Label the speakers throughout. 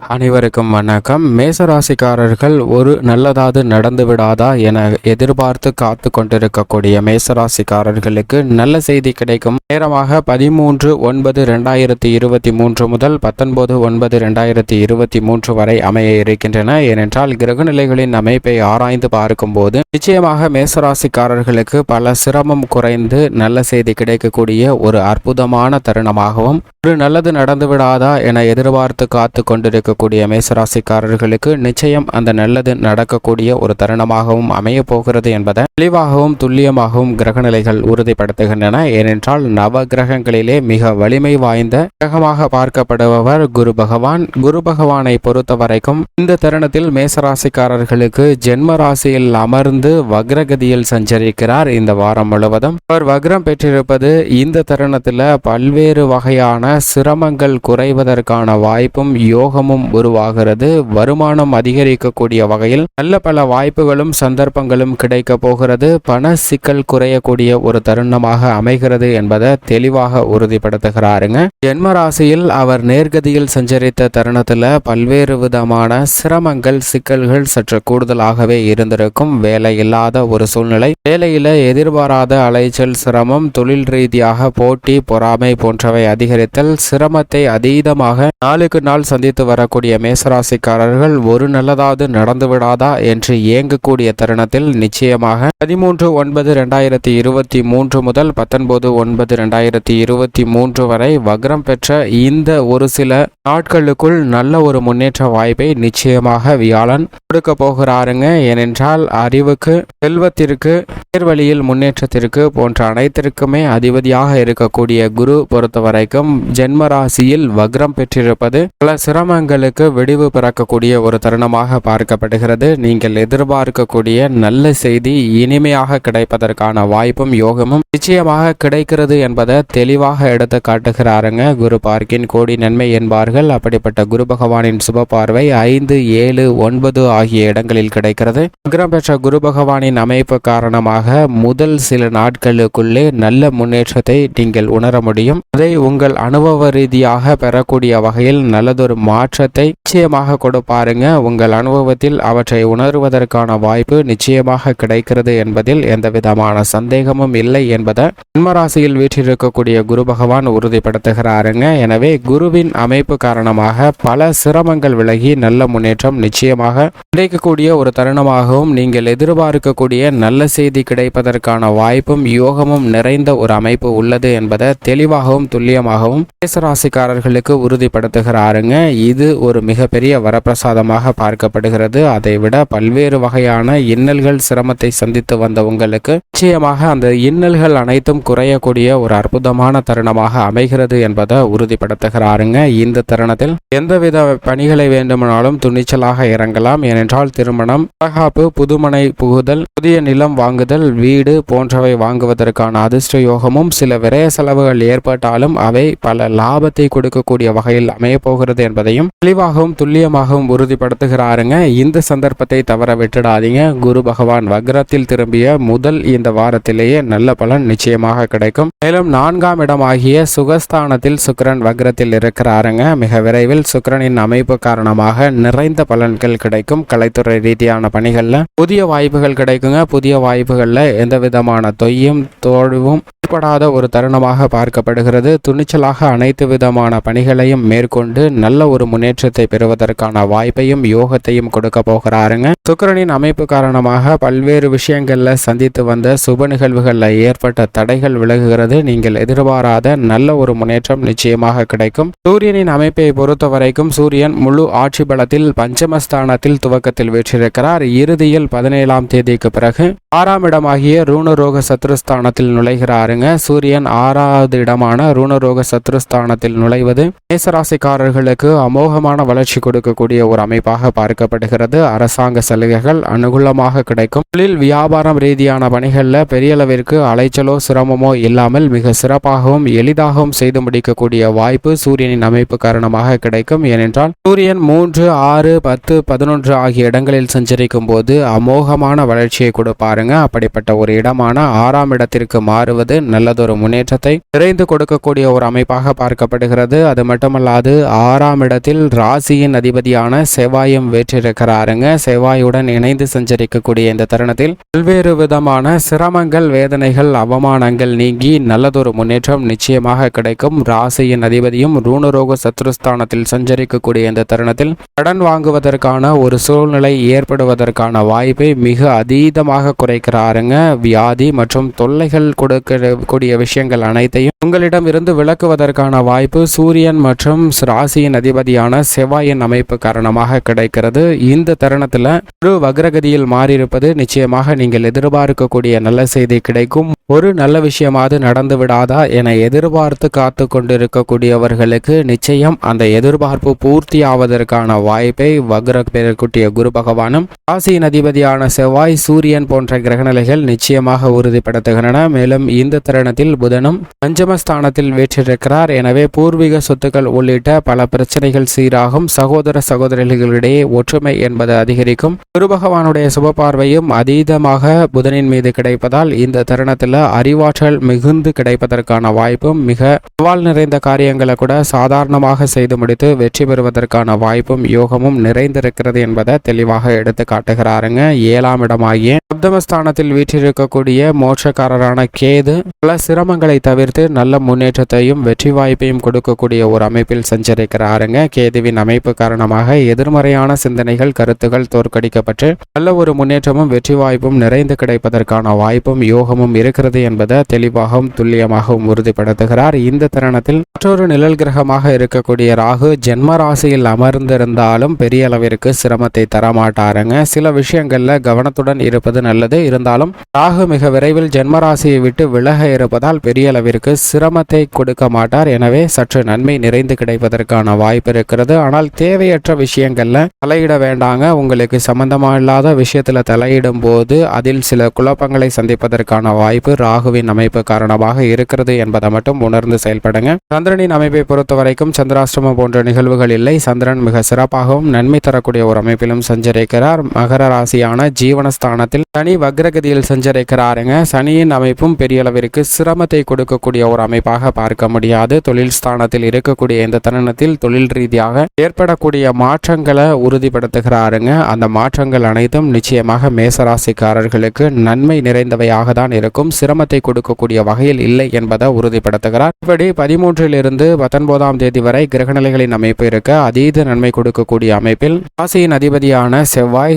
Speaker 1: அனைவருக்கும் வணக்கம். மேசராசிக்காரர்கள் ஒரு நல்லதாவது நடந்து விடாதா என எதிர்பார்த்து காத்து கொண்டிருக்கக்கூடிய மேசராசிக்காரர்களுக்கு நல்ல செய்தி கிடைக்கும் நேரமாக 13/9/2023 முதல் 19/9/2023 வரை அமைய இருக்கின்றன. ஏனென்றால் கிரகநிலைகளின் அமைப்பை ஆராய்ந்து பார்க்கும்போது நிச்சயமாக மேசராசிக்காரர்களுக்கு பல சிரமம் குறைந்து நல்ல செய்தி கிடைக்கக்கூடிய ஒரு அற்புதமான தருணமாகவும் ஒரு நல்லது நடந்து விடாதா என எதிர்பார்த்து காத்து கொண்டிருக்கக்கூடிய மேசராசிக்காரர்களுக்கு நிச்சயம் அந்த நல்லது நடக்கக்கூடிய ஒரு தருணமாகவும் அமைய போகிறது என்பதை தெளிவாகவும் துல்லியமாகவும் கிரகநிலைகள் உறுதிப்படுத்துகின்றன. ஏனென்றால் நவ கிரகங்களிலே மிக வலிமை வாய்ந்த கிரகமாக பார்க்கப்படுபவர் குரு பகவான். குரு பகவானை பொறுத்த வரைக்கும் இந்த தருணத்தில் மேசராசிக்காரர்களுக்கு ஜென்ம ராசியில் அமர்ந்து வக்ரகதியில் சஞ்சரிக்கிறார். இந்த வாரம் முழுவதும் அவர் வக்ரம் பெற்றிருப்பது இந்த தருணத்தில் பல்வேறு வகையான சிரமங்கள் குறைவதற்கான வாய்ப்பும் யோகமும் உருவாகிறது. வருமானம் அதிகரிக்கக்கூடிய வகையில் நல்ல பல வாய்ப்புகளும் சந்தர்ப்பங்களும் கிடைக்க போகிறது. பண சிக்கல் குறையக்கூடிய ஒரு தருணமாக அமைகிறது என்பதை தெளிவாக உறுதிப்படுத்துகிறாருங்க. ஜென்ம ராசியில் அவர் நேர்கதியில் சஞ்சரித்த தருணத்தில் பல்வேறு விதமான சிரமங்கள் சிக்கல்கள் சற்று கூடுதலாகவே இருந்திருக்கும். வேலை இல்லாத ஒரு சூழ்நிலை, வேலையில எதிர்பாராத அலைச்சல், சிரமம், தொழில் ரீதியாக போட்டி பொறாமை போன்றவை அதிகரித்தல், சிரமத்தை அதீதமாக நாளுக்கு நாள் சந்தித்து வரக்கூடிய மேசராசிக்காரர்கள் ஒரு நல்லதாவது நடந்து விடாதா என்று ஏங்கக்கூடிய தருணத்தில் நிச்சயமாக 13/9/2023 முதல் 19/9/2023 வரை வக்ரம் பெற்ற இந்த ஒரு சில நாட்களுக்குள் நல்ல ஒரு முன்னேற்ற வாய்ப்பை நிச்சயமாக வியாழன் கொடுக்க போகிறாருங்க. ஏனென்றால் அறிவுக்கு, செல்வத்திற்கு, நேர்வழியில் முன்னேற்றத்திற்கு போன்ற அனைத்திற்குமே அதிபதியாக இருக்கக்கூடிய குரு பொறுத்த வரைக்கும் ஜென்ம ராசியில் வக்ரம் பெற்றிருப்பது பல சிரமங்களுக்கு விடிவு பிறக்கக்கூடிய ஒரு தருணமாக பார்க்கப்படுகிறது. நீங்கள் எதிர்பார்க்கக்கூடிய நல்ல செய்தி இனிமையாக கிடைப்பதற்கான வாய்ப்பும் யோகமும் நிச்சயமாக கிடைக்கிறது என்பதை தெளிவாக எடுத்து காட்டுகிறாருங்க. குரு பார்க்கின் கோடி நன்மை என்பார்கள். அப்படிப்பட்ட குரு பகவானின் சுப பார்வை 5, 7, 9 ஆகிய இடங்களில் கிடைக்கிறது. வக்ரம் பெற்ற குரு பகவானின் அமைப்பு காரணமாக முதல் சில நாட்களுக்குள்ளே நல்ல முன்னேற்றத்தை நீங்கள் உணர முடியும். அதை உங்கள் அனுபவ ரீதியாக பெறக்கூடிய வகையில் நல்லதொரு மாற்றத்தை நிச்சயமாக கொடுப்பாருங்க. உங்கள் அனுபவத்தில் அவற்றை உணர்வதற்கான வாய்ப்பு நிச்சயமாக கிடைக்கிறது என்பதில் எந்த விதமான சந்தேகமும் இல்லை என்பதை ஜென்மராசியில் வீற்றிருக்கக்கூடிய குரு பகவான் உறுதிப்படுத்துகிறாருங்க. எனவே குருவின் அமைப்பு காரணமாக பல சிரமங்கள் விலகி நல்ல முன்னேற்றம் நிச்சயமாக கிடைக்கக்கூடிய ஒரு தருணமாகவும் நீங்கள் எதிர்பார்க்கக்கூடிய நல்ல செய்தி கிடைப்பதற்கான வாய்ப்பும் யோகமும் நிறைந்த ஒரு அமைப்பு உள்ளது என்பதை தெளிவாகவும் துல்லியமாகவும் மேசராசிக்காரர்களுக்கு உறுதிப்படுத்துகிறாருங்க. இது ஒரு மிகப்பெரிய வரப்பிரசாதமாக பார்க்கப்படுகிறது. அதைவிட பல்வேறு வகையான இன்னல்கள் சிரமத்தை சந்தித்து வந்த உங்களுக்கு நிச்சயமாக அந்த இன்னல்கள் அனைத்தும் குறையக்கூடிய ஒரு அற்புதமான தருணமாக அமைகிறது என்பதை உறுதிப்படுத்துகிறாருங்க. இந்த தருணத்தில் எந்தவித பணிகளை வேண்டுமானாலும் துணிச்சலாக இறங்கலாம். ஏனென்றால் திருமணம், தகாப்பு, புதுமனை புகுதல், புதிய நிலம் வாங்குதல், வீடு போன்றவை வாங்குவதற்கான அதிர்ஷ்ட யோகமும் சில விரய செலவுகள் ஏற்பட்டாலும் அவை பல லாபத்தை கொடுக்கக்கூடிய வகையில் அமைய போகிறது என்பதையும் தெளிவாகவும் துல்லியமாகவும் உறுதிப்படுத்துகிறாருங்க. இந்த சந்தர்ப்பத்தை தவற விட்டுடாதீங்க. குரு பகவான் வக்ரத்தில் திரும்பிய முதல் இந்த வாரத்திலேயே நல்ல பலன் நிச்சயமாக கிடைக்கும். மேலும் 4ஆம் இடமாகிய சுகஸ்தானத்தில் சுக்கிரன் வக்ரத்தில் இருக்கிறாருங்க. மிக விரைவில் சுக்கிரனின் அமைப்பு காரணமாக நிறைந்த பலன்கள் கிடைக்கும். கலைத்துறை ரீதியான பணிகள்ல புதிய வாய்ப்புகள் கிடைக்குங்க. புதிய வாய்ப்புகள்ல எந்த விதமான தொய்யும் தோல்வும் ஏற்படாத ஒரு தருணமாக பார்க்கப்படுகிறது. துணிச்சலாக அனைத்து விதமான பணிகளையும் மேற்கொண்டு நல்ல ஒரு முன்னேற்றத்தை பெறுவதற்கான வாய்ப்பையும் யோகத்தையும் கொடுக்க போகிறாருங்க. சுக்கிரனின் அமைப்பு காரணமாக பல்வேறு விஷயங்கள்ல சந்தித்து வந்த சுப நிகழ்வுகள்ல ஏற்பட்ட தடைகள் விலகுகிறது. நீங்கள் எதிர்பாராத நல்ல ஒரு முன்னேற்றம் நிச்சயமாக கிடைக்கும். சூரியனின் அமைப்பை பொறுத்த வரைக்கும் சூரியன் முழு ஆட்சி பலத்தில் பஞ்சமஸ்தானத்தில் துவக்கத்தில் வீற்றிருக்கிறார். இறுதியில் 17ஆம் தேதிக்கு பிறகு 6ஆம் இடமாகிய ரூணரோக சத்ருஸ்தானத்தில் நுழைகிறாருங்க. சூரியன் 6வது இடமான ரூணரோக சத்ருஸ்தானத்தில் நுழைவது மேசராசிக்காரர்களுக்கு அமோகமான வளர்ச்சி கொடுக்கக்கூடிய ஒரு அமைப்பாக பார்க்கப்படுகிறது. அரசாங்க சலுகைகள் அனுகூலமாக கிடைக்கும். தொழில் வியாபாரம் ரீதியான பணிகளில் பெரிய அளவிற்கு அலைச்சலோ சிரமமோ இல்லாமல் மிக சிறப்பாகவும் எளிதாகவும் செய்து முடிக்க முடிக்கக்கூடிய வாய்ப்பு சூரியனின் அமைப்பு காரணமாக கிடைக்கும். ஏனென்றால் சூரியன் 3, 6, 10, 11 ஆகிய இடங்களில் சஞ்சரிக்கும் போது அமோகமான வளர்ச்சியை கொடுப்பாருங்க. அப்படிப்பட்ட ஒரு இடமான 6ஆம் இடத்திற்கு மாறுவது நல்லதொரு முன்னேற்றத்தை நிறைந்து கொடுக்கக்கூடிய ஒரு அமைப்பாக பார்க்கப்படுகிறது. அது மட்டுமல்லாது 6ஆம் இடத்தில் ராசியின் அதிபதியான செவ்வாயும் வேற்றிருக்கிறாருங்க. செவ்வாயுடன் இணைந்து சஞ்சரிக்கக்கூடிய இந்த தருணத்தில் பல்வேறு விதமான சிரமங்கள், வேதனைகள், அவமானங்கள் நீங்கி நல்லதொரு முன்னேற்றம் நிச்சயமாக கிடைக்கும். ராசியின் அதிபதியும் ரூணரோக சத்ருஸ்தானத்தில் சஞ்சரிக்கக்கூடிய இந்த தருணத்தில் கடன் வாங்குவதற்கான ஒரு சூழ்நிலை ஏற்படுவதற்கான வாய்ப்பை மிக அதீதமாக குறைக்கிறாருங்க. வியாதி மற்றும் தொல்லைகள் கொடுக்கக்கூடிய விஷயங்கள் அனைத்தையும் உங்களிடம் இருந்து விலக்குவதற்கான வாய்ப்பு சூரியன் மற்றும் ராசியின் அதிபதியான செவ்வாயின் அமைப்பு காரணமாக கிடைக்கிறது. இந்த தருணத்தில் ஒரு வக்ரகதியில் மாறியிருப்பது நிச்சயமாக நீங்கள் எதிர்பார்க்கக்கூடிய நல்ல செய்தி கிடைக்கும். ஒரு நல்ல விஷயமாவது நடந்து விடாதா என எதிர்பார்த்து காத்து கொண்டிருக்கக்கூடியவர்களுக்கு நிச்சயம் அந்த எதிர்பார்ப்பு பூர்த்தி ஆவதற்கான வாய்ப்பை வக்ர பெறக்கூடிய குரு பகவானும் ராசியின் அதிபதியான செவ்வாய், சூரியன் போன்ற கிரகநிலைகள் நிச்சயமாக உறுதிப்படுத்துகின்றன. மேலும் இந்த தருணத்தில் புதனும் பஞ்சமஸ்தானத்தில் வீற்றிருக்கிறார். எனவே பூர்வீக சொத்துக்கள் உள்ளிட்ட பல பிரச்சனைகள் சீராகும். சகோதர சகோதரிகளிடையே ஒற்றுமை என்பது அதிகரிக்கும். குரு பகவானுடைய சுப பார்வையும் அதீதமாக புதனின் மீது கிடைப்பதால் இந்த தருணத்தில் அறிவாற்றல் மிகுந்து கிடைப்பதற்கான வாய்ப்பும், மிக சவால் நிறைந்த காரியங்களை கூட சாதாரணமாக செய்து முடித்து வெற்றி பெறுவதற்கான வாய்ப்பும் யோகமும் நிறைந்திருக்கிறது என்பதை தெளிவாக எடுத்து காட்டுகிறாருங்க. 7ஆம் இடமாகிய சப்தமஸ்தானத்தில் வீற்றிருக்கக்கூடிய மோட்சக்காரரான கேது பல சிரமங்களை தவிர்த்து நல்ல முன்னேற்றத்தையும் வெற்றி வாய்ப்பையும் கொடுக்கக்கூடிய ஒரு அமைப்பில் சஞ்சரிக்கிறாருங்க. கேதுவின் அமைப்பு காரணமாக எதிர்மறையான சிந்தனைகள், கருத்துகள் தோற்கடிக்கப்பட்டு நல்ல ஒரு முன்னேற்றமும் வெற்றி வாய்ப்பும் நிறைந்து கிடைப்பதற்கான வாய்ப்பும் யோகமும் இருக்கிறது என்பதை தெளிவாகவும் துல்லியமாகவும் உறுதிப்படுத்துகிறார். இந்த தருணத்தில் மற்றொரு நிழல் கிரகமாக இருக்கக்கூடிய ராகு ஜென்ம ராசியில் அமர்ந்திருந்தாலும் பெரிய அளவிற்கு சிரமத்தை தரமாட்டாருங்க. சில விஷயங்கள்ல கவனத்துடன் இருப்பது நல்லது. இருந்தாலும் ராகு மிக விரைவில் ஜென்ம ராசியை விட்டு விலக இருப்பதால் பெரிய அளவிற்கு சிரமத்தை கொடுக்க மாட்டார். எனவே சற்று நன்மை நிறைந்து கிடைப்பதற்கான வாய்ப்பு இருக்கிறது. ஆனால் தேவையற்ற விஷயங்கள்ல தலையிட வேண்டாங்க. உங்களுக்கு சம்பந்தமா இல்லாத விஷயத்துல தலையிடும் போது அதில் சில குழப்பங்களை சந்திப்பதற்கான வாய்ப்பு ராகுவின் அமைப்பு காரணமாக இருக்கிறது என்பதை மட்டும் உணர்ந்து செயல்படுங்க. சந்திரனின் அமைப்பை பொறுத்த வரைக்கும் சந்திராஷ்டமம் போன்ற நிகழ்வுகள் இல்லை. சந்திரன் மிக சிறப்பாகவும் நன்மை தரக்கூடிய ஒரு அமைப்பிலும் சஞ்சரிக்கிறார். மகர ராசியான ஜீவனஸ்தானத்தில் சனி வக்ரகதியில் சஞ்சரிக்கிறாருங்க. சனியின் அமைப்பும் பெரிய அளவிற்கு சிரமத்தை கொடுக்கக்கூடிய ஒரு அமைப்பாக பார்க்க முடியாது. தொழில் ஸ்தானத்தில் இருக்கக்கூடிய இந்த தருணத்தில் தொழில் ரீதியாக ஏற்படக்கூடிய மாற்றங்களை உறுதிப்படுத்துகிறாருங்க. அந்த மாற்றங்கள் அனைத்தும் நிச்சயமாக மேசராசிக்காரர்களுக்கு நன்மை நிறைந்தவையாக தான் இருக்கும். சிரமத்தை கொடுக்கக்கூடிய வகையில் இல்லை என்பதை உறுதிப்படுத்துகிறார். இப்படி 13 to 19 தேதி வரை கிரகநிலைகளின் அமைப்பு இருக்க அதீத நன்மை கொடுக்கக்கூடிய அமைப்பில் ராசியின் அதிபதியான செவ்வாய்,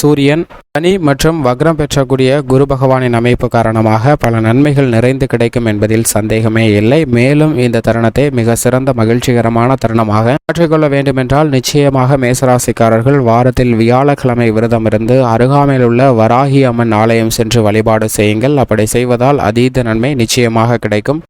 Speaker 1: சூரியன், சனி மற்றும் வக்ரம் பெற்றக்கூடிய குரு பகவானின் அமைப்பு காரணமாக பல நன்மைகள் நிறைந்து கிடைக்கும் என்பதில் சந்தேகமே இல்லை. மேலும் இந்த தருணத்தை மிக சிறந்த மகிழ்ச்சிகரமான தருணமாக மாற்றிக்கொள்ள வேண்டுமென்றால் நிச்சயமாக மேசராசிக்காரர்கள் வாரத்தில் வியாழக்கிழமை விரதம் இருந்து அருகாமையில் உள்ள வராகி அம்மன் ஆலயம் சென்று வழிபாடு செய்யுங்கள். அப்படி செய்வதால் அதீத நன்மை நிச்சயமாக கிடைக்கும்.